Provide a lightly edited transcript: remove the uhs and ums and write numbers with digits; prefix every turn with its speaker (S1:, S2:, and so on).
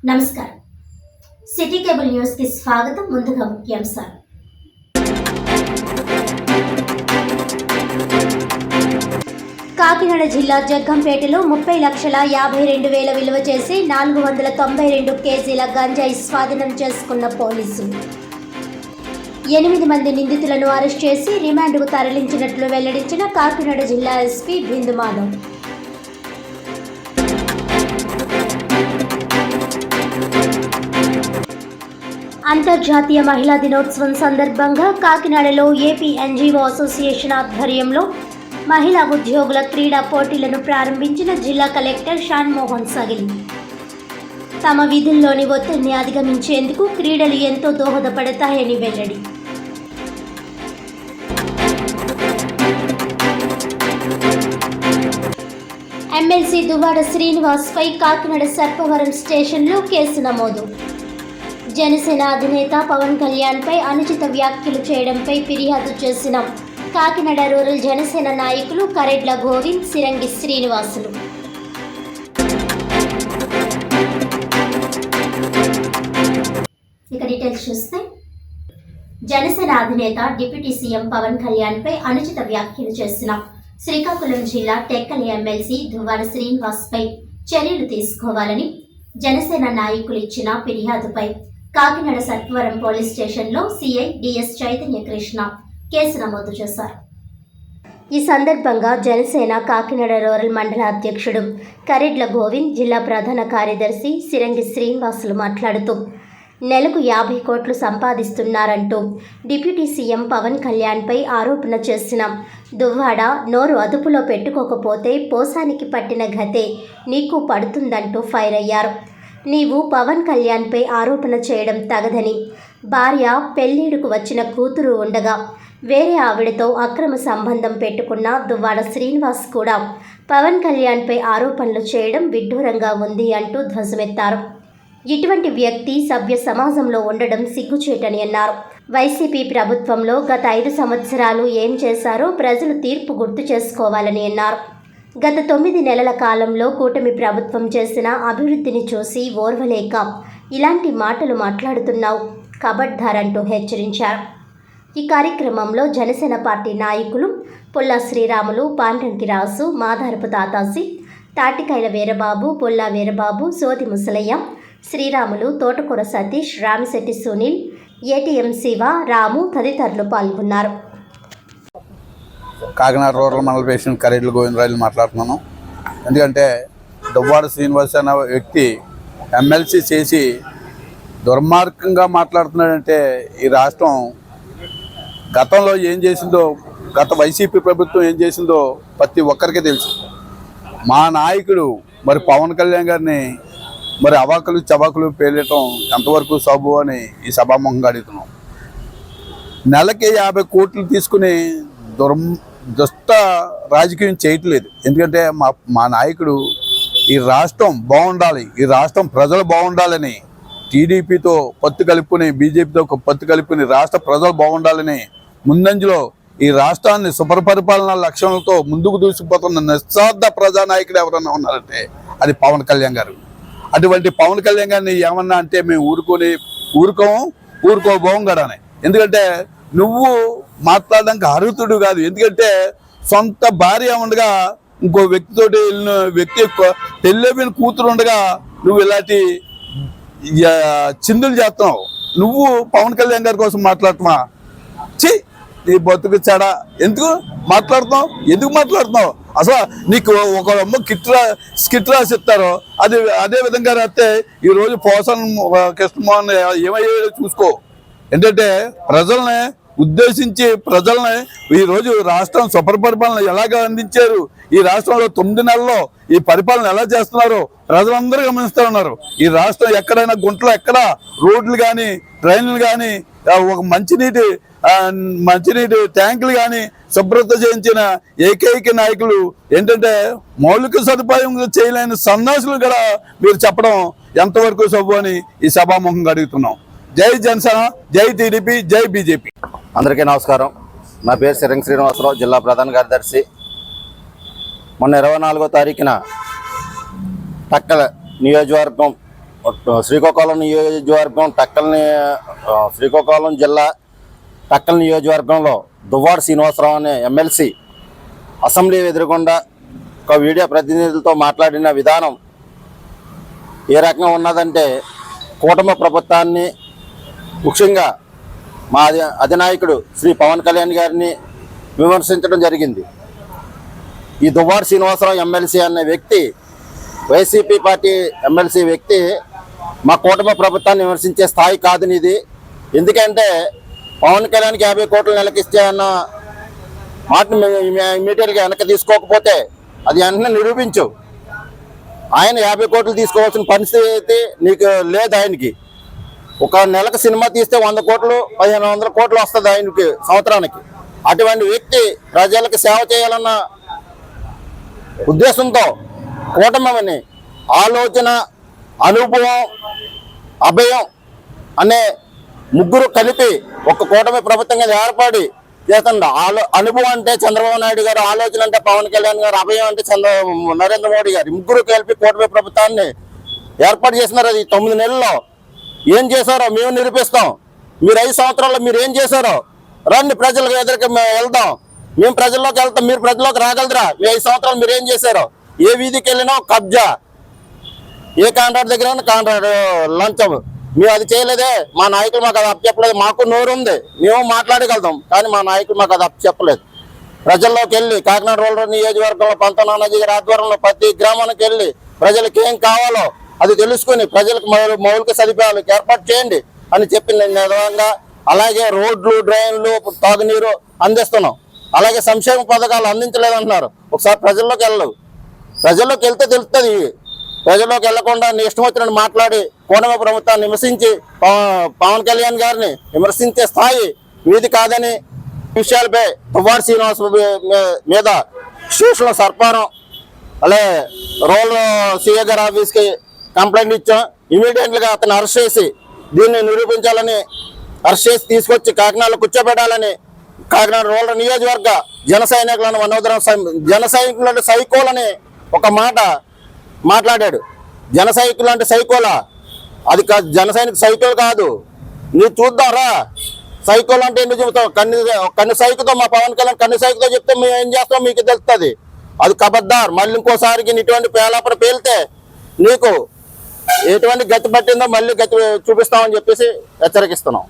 S1: నమస్కారం. City cable news కి స్వాగతం. ముందుగా ముఖ్యాంశాలు. కాకినాడ జిల్లా జగ్గంపేటలో 30,52,000 విలువ చేసి 492 కేజీల గంజాయి స్వాధీనం చేసుకున్న పోలీసులు 8 మంది నిందితులను అరెస్ట్ చేసి రిమాండ్కు తరలించినట్లు వెల్లడించిన కాకినాడ జిల్లా ఎస్పీ బిందు మాధవ్. అంతర్జాతీయ మహిళా దినోత్సవం సందర్భంగా కాకినాడలో ఏపీ ఎన్జీఓ అసోసియేషన్ ఆధ్వర్యంలో మహిళా ఉద్యోగుల క్రీడా పోటీలను ప్రారంభించిన జిల్లా కలెక్టర్ షాన్ మోహన్ సగిలి. తమ విధుల్లోని ఒత్తిడిని అధిగమించేందుకు క్రీడలు ఎంతో దోహదపడతాయని వెల్లడి. ఎమ్మెల్సీ దువ్వాడ శ్రీనివాస్పై కాకినాడ సర్పవరం స్టేషన్లో కేసు నమోదు. జనసేన అధినేత పవన్ కళ్యాణ్పై అనుచిత వ్యాఖ్యలు చేయడంపై ఫిర్యాదు చేసిన కాకినాడ రూరల్ జనసేన నాయకులు కరెడ్ల గోవింద్, సిరంగి శ్రీనివాసులు. ఇక డీటెయిల్స్ చూస్తే, జనసేన అధినేత డిప్యూటీ సీఎం పవన్ కళ్యాణ్పై అనుచిత వ్యాఖ్యలు చేసిన శ్రీకాకుళం జిల్లా టెక్కలి ఎమ్మెల్సీ దువ్వాడ శ్రీనివాస్పై చర్యలు తీసుకోవాలని జనసేన నాయకులు ఇచ్చిన ఫిర్యాదుపై కాకినాడ సర్పవరం పోలీస్ స్టేషన్లో CI DS Chaitanya Krishna case నమోదు చేశారు. ఈ సందర్భంగా జనసేన కాకినాడ రూరల్ మండల అధ్యక్షుడు కరెడ్ల గోవింద్, జిల్లా ప్రధాన కార్యదర్శి సిరంగి శ్రీనివాసులు మాట్లాడుతూ నెలకు 50 కోట్లు సంపాదిస్తున్నారంటూ డిప్యూటీ సీఎం పవన్ కళ్యాణ్పై ఆరోపణ చేసిన దువ్వాడ నోరు అదుపులో పెట్టుకోకపోతే పోసానికి పట్టిన గతే నీకు పడుతుందంటూ ఫైర్ అయ్యారు. నీవు పవన్ కళ్యాణ్పై ఆరోపణ చేయడం తగదని, భార్య పెళ్లిడుకు వచ్చిన కూతురు ఉండగా వేరే ఆవిడతో అక్రమ సంబంధం పెట్టుకున్న దువ్వాడ శ్రీనివాస్ కూడా పవన్ కళ్యాణ్పై ఆరోపణలు చేయడం విడ్డూరంగా ఉంది అంటూ ధ్వజమెత్తారు. ఇటువంటి వ్యక్తి సభ్య సమాజంలో ఉండడం సిగ్గుచేటని అన్నారు. వైసీపీ ప్రభుత్వంలో గత 5 సంవత్సరాలు ఏం చేశారో ప్రజలు తీర్పు గుర్తు చేసుకోవాలని అన్నారు. గత 9 నెలల కాలంలో కూటమి ప్రభుత్వం చేసిన అభివృద్ధిని చూసి ఓర్వలేక ఇలాంటి మాటలు మాట్లాడుతున్నావు, కబడ్దార్ అంటూ హెచ్చరించారు. ఈ కార్యక్రమంలో జనసేన పార్టీ నాయకులు పుల్లా శ్రీరాములు, పాండ్రంకి రాసు, మాధారపు తాతాసి, తాటికాయల వీరబాబు, పుల్లా వీరబాబు, సోది ముసలయ్య, శ్రీరాములు, తోటకూర సతీష్, రామిశెట్టి సునీల్, ఏటీఎం శివ, రాము తదితరులు పాల్గొన్నారు.
S2: కాకినాడ రూరల్ మండల ప్రెసిడెంట్ కరెడ్ల గోవిందరాజు మాట్లాడుతున్నాను. ఎందుకంటే దువ్వాడ శ్రీనివాస్ అనే వ్యక్తి ఎమ్మెల్సీ చేసి దుర్మార్గంగా మాట్లాడుతున్నాడంటే ఈ రాష్ట్రం గతంలో ఏం చేసిందో, గత వైసీపీ ప్రభుత్వం ఏం చేసిందో ప్రతి ఒక్కరికి తెలుసు. మా నాయకుడు మరి పవన్ కళ్యాణ్ గారిని మరి అవాకులు చవాకులు పేలటం ఎంతవరకు సబు అని ఈ సభాముఖంగా అడుగుతున్నాం. నెలకి 50 కోట్లు తీసుకుని దుష్ట రాజకీయం చేయట్లేదు. ఎందుకంటే మా నాయకుడు ఈ రాష్ట్రం బాగుండాలి, ఈ రాష్ట్రం ప్రజలు బాగుండాలని టీడీపీతో పొత్తు కలుపుకుని, బీజేపీతో పొత్తు కలుపుకుని రాష్ట్ర ప్రజలు బాగుండాలని ముందంజలో ఈ రాష్ట్రాన్ని సుపరిపాలన లక్ష్యాలతో ముందుకు దూసుకుపోతున్న నిస్వార్థ ప్రజానాయకుడు ఎవరన్నా ఉన్నారంటే అది పవన్ కళ్యాణ్ గారు. అటువంటి పవన్ కళ్యాణ్ గారిని ఏమన్నా అంటే మేము ఊరుకోబోం గడని. ఎందుకంటే నువ్వు మాట్లాడడానికి అర్హుతుడు కాదు. ఎందుకంటే సొంత భార్య ఉండగా ఇంకో వ్యక్తితోటి వెళ్ళిన వ్యక్తి పెళ్ళైన కూతురు ఉండగా నువ్వు ఇలాంటి చిందులు చేస్తున్నావు. నువ్వు పవన్ కళ్యాణ్ గారి కోసం మాట్లాడుతున్నా? ఛీ, నీ బతుకు చెడా. ఎందుకు మాట్లాడుతున్నావు? అసలు నీకు ఒక స్కిట్ రాసిస్తారో అదే విధంగా రాస్తే ఈరోజు పోసన్ కృష్ణమోహన్ ఏమయ్యాడో చూసుకో. ఏంటంటే ప్రజల్ని ఉద్దేశించి ప్రజల్ని ఈరోజు రాష్ట్రం సుపరిపాలన ఎలాగ అందించారు, ఈ రాష్ట్రంలో 9 నెలల్లో ఈ పరిపాలన ఎలా చేస్తున్నారో ప్రజలందరూ గమనిస్తూ ఉన్నారు. ఈ రాష్ట్రం ఎక్కడైనా గుంటలో ఎక్కడ రోడ్లు కానీ, ట్రైన్లు కానీ, ఒక మంచినీటి ట్యాంకులు కానీ శుభ్రత చేయించిన ఏకైక నాయకులు ఏంటంటే మౌలిక సదుపాయం చేయలేని సన్నాసులు కూడా మీరు చెప్పడం ఎంతవరకు సబు అని ఈ సభాముఖంగా అడుగుతున్నాం. జై జనసేన, జై టీడీపీ, జై బీజేపీ.
S3: అందరికీ నమస్కారం. నా పేరు సిరంగి శ్రీనివాసరావు, జిల్లా ప్రధాన కార్యదర్శి. మొన్న 24వ తారీఖున టక్కల నియోజకవర్గం శ్రీకాకుళం నియోజకవర్గం శ్రీకాకుళం జిల్లా టక్కల్ నియోజకవర్గంలో దువ్వాడ శ్రీనివాసరావు అనే ఎమ్మెల్సీ అసెంబ్లీ ఎదురుగుండా ఒక మీడియా ప్రతినిధులతో మాట్లాడిన విధానం ఏ రకంగా ఉన్నదంటే కూటమి ప్రభుత్వాన్ని ముఖ్యంగా మా అధినాయకుడు శ్రీ పవన్ కళ్యాణ్ గారిని విమర్శించడం జరిగింది. ఈ దువ్వాడ శ్రీనివాసరావు ఎమ్మెల్సీ అనే వ్యక్తి, వైసీపీ పార్టీ ఎమ్మెల్సీ వ్యక్తి మా కూటమి ప్రభుత్వాన్ని విమర్శించే స్థాయి కాదు ఇది. ఎందుకంటే పవన్ కళ్యాణ్కి 50 కోట్లు నెలకిస్తే అన్న మాటను ఇమీడియట్గా వెనక్కి తీసుకోకపోతే అది వెంటనే నిరూపించు. ఆయన 50 కోట్లు తీసుకోవాల్సిన పరిస్థితి నీకు లేదు. ఆయనకి ఒక నెలకు సినిమా తీస్తే 100 కోట్లు 1500 కోట్లు వస్తుంది ఆయనకి సంవత్సరానికి. అటువంటి వ్యక్తి ప్రజలకు సేవ చేయాలన్న ఉద్దేశంతో కూటమిని ఆలోచన, అనుభవం, అభయం అనే ముగ్గురు కలిపి ఒక కూటమి ప్రభుత్వంగా ఏర్పడి చేస్తుండ. అనుభవం అంటే చంద్రబాబు నాయుడు గారు, ఆలోచన అంటే పవన్ కళ్యాణ్ గారు, అభయం అంటే నరేంద్ర మోడీ గారు, ముగ్గురు కలిపి కూటమి ప్రభుత్వాన్ని ఏర్పాటు చేసినారు. అది 9 నెలల్లో ఏం చేశారో మేము నిరూపిస్తాం. మీరు 5 సంవత్సరాల్లో మీరు ఏం చేశారో రండి, ప్రజలకు ఎదురుకి వెళ్దాం. మేము ప్రజల్లోకి వెళ్తాం, మీరు ప్రజల్లోకి రాగలరా? మీ 5 సంవత్సరాలు మీరు ఏం చేశారో? ఏ వీధికి వెళ్ళినా కబ్జా, ఏ కాంట్రాక్ట్ దగ్గర కాంట్రాక్ట్ లంచం. మేము అది చేయలేదే, మా నాయకులు మాకు అది అప్పచెప్పలేదు. మాకు నోరు ఉంది, మేము మాట్లాడగలుగుతాం, కానీ మా నాయకులు మాకు అది అప్పచెప్పలేదు. ప్రజల్లోకి వెళ్ళి కాకినాడ రూరల్ నియోజకవర్గంలో పంతనానాజీ గారి ఆధ్వర్యంలో ప్రతి గ్రామానికి వెళ్ళి ప్రజలకు ఏం కావాలో అది తెలుసుకుని ప్రజలకు మౌలిక సదుపాయాలు ఏర్పాటు చేయండి అని చెప్పిన విధంగా, అలాగే రోడ్లు, డ్రైన్లు, తాగునీరు అందిస్తున్నాం. అలాగే సంక్షేమ పథకాలు అందించలేదంటున్నారు. ఒకసారి ప్రజల్లోకి వెళ్ళవు, ప్రజల్లోకి వెళ్తే తెలుస్తుంది. ప్రజల్లోకి వెళ్లకుండా నీ ఇష్టం వచ్చినట్టు మాట్లాడి కూటమి ప్రభుత్వాన్ని విమర్శించి పవన్ కళ్యాణ్ గారిని విమర్శించే స్థాయి మీది కాదని విషయాలపై దువ్వాడ శ్రీనివాస మీద స్టేషన్లో సర్పారం, అలాగే రూరల్ సిఏ గారి ఆఫీస్కి కంప్లైంట్ ఇచ్చాం. ఇమీడియట్గా అతను అరెస్ట్ చేసి దీన్ని నిరూపించాలని, అరెస్ట్ చేసి తీసుకొచ్చి కాకినాడలో కూర్చోబెట్టాలని కాకినాడ రూరల్ నియోజకవర్గ జన సైనికులను జన సైనికులు సైకోలని ఒక మాట మాట్లాడాడు. జన సైకిల్ అంటే సైకోలా? అది కాదు, జన సైనిక సైకిల్ కాదు. నువ్వు చూద్దాం రా, సైకిల్ అంటే ఎందుకు చెబుతావు? కన్ను సైకిల్తో మా పవన్ కళ్యాణ్ కన్ను సైకిల్తో చెప్తే మేము ఏం చేస్తాం మీకు తెలుస్తుంది. అది కబద్దార్. మళ్ళీ ఇంకోసారికి ఇటువంటి పేలాపన పేలితే నీకు ఎటువంటి గతి పట్టిందో మళ్ళీ గతి చూపిస్తామని చెప్పేసి హెచ్చరిస్తున్నాం.